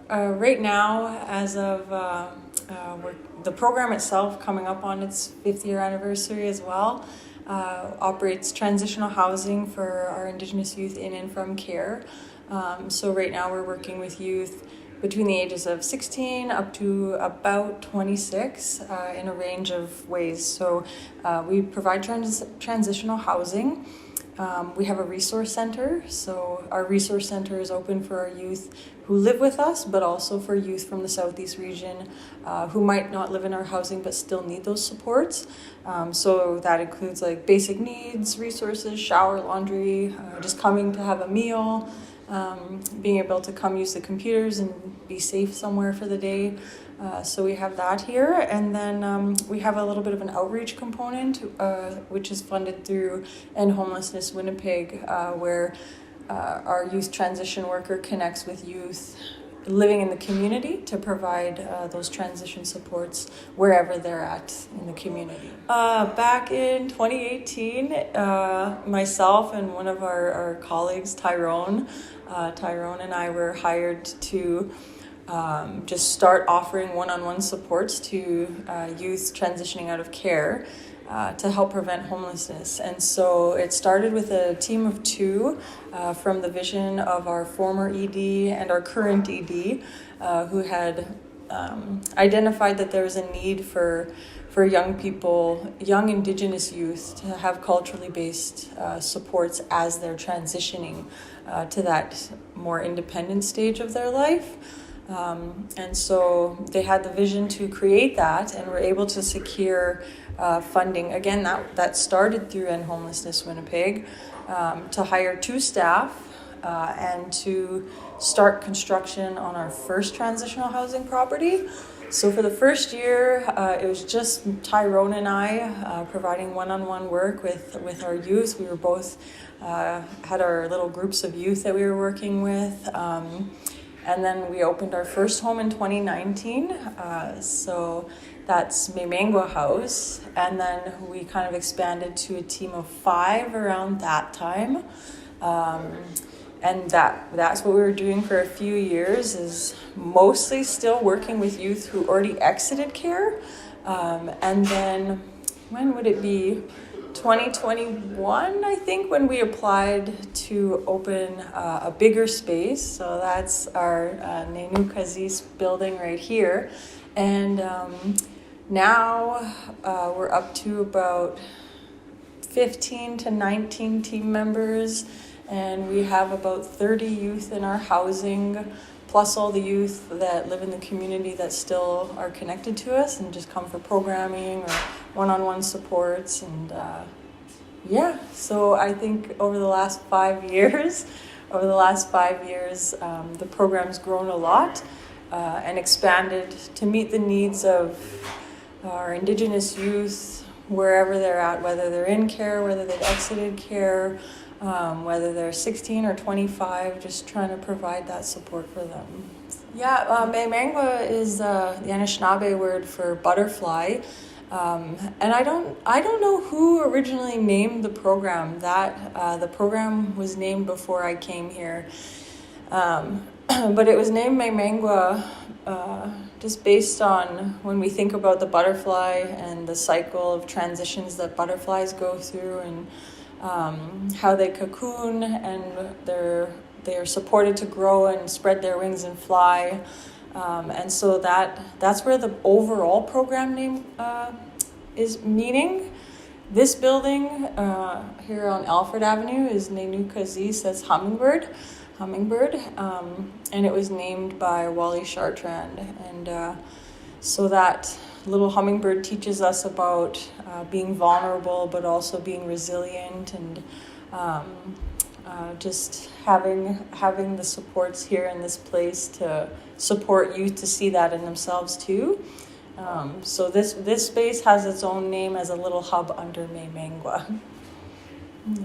Right now, as of the program itself coming up on its 5th year anniversary as well, operates transitional housing for our Indigenous youth in and from care. So right now we're working with youth between the ages of 16 up to about 26 in a range of ways. So we provide transitional housing. We have a resource center, so our resource center is open for our youth who live with us, but also for youth from the Southeast region who might not live in our housing but still need those supports. So that includes like basic needs, resources, shower, laundry, just coming to have a meal, being able to come use the computers and be safe somewhere for the day. So we have that here, and then we have a little bit of an outreach component, which is funded through End Homelessness Winnipeg, where our youth transition worker connects with youth living in the community to provide those transition supports wherever they're at in the community. Back in 2018, myself and one of our colleagues, Tyrone and I were hired to just start offering one-on-one supports to youth transitioning out of care to help prevent homelessness. And so it started with a team of 2 from the vision of our former ED and our current ED who had identified that there was a need for young people, young Indigenous youth, to have culturally based supports as they're transitioning to that more independent stage of their life. And so they had the vision to create that and were able to secure funding. Again, that started through End Homelessness Winnipeg to hire 2 staff and to start construction on our first transitional housing property. So for the first year, it was just Tyrone and I providing one-on-one work with our youth. We were both had our little groups of youth that we were working with. And then we opened our first home in 2019. So that's Memengwaa House. And then we kind of expanded to a team of 5 around that time. And that's what we were doing for a few years, is mostly still working with youth who already exited care. And then, when would it be? 2021, I think, when we applied to open a bigger space. So that's our Nenukazis building right here. And now we're up to about 15 to 19 team members, and we have about 30 youth in our housing, plus all the youth that live in the community that still are connected to us and just come for programming or one-on-one supports. And so I think over the last 5 years, the program's grown a lot and expanded to meet the needs of our Indigenous youth wherever they're at, whether they're in care, whether they've exited care, whether they're 16 or 25, just trying to provide that support for them. Memengwaa is the Anishinaabe word for butterfly. And I don't know who originally named the program. The program was named before I came here. But it was named Memengwaa just based on when we think about the butterfly and the cycle of transitions that butterflies go through, and how they cocoon and they're supported to grow and spread their wings and fly. And so that's where the overall program name is meaning. This building here on Alfred Avenue is Nenukazis, that's hummingbird, and it was named by Wally Chartrand. And so that little hummingbird teaches us about being vulnerable, but also being resilient, and just having the supports here in this place to support youth to see that in themselves too. So this space has its own name as a little hub under Memengwaa. Yeah.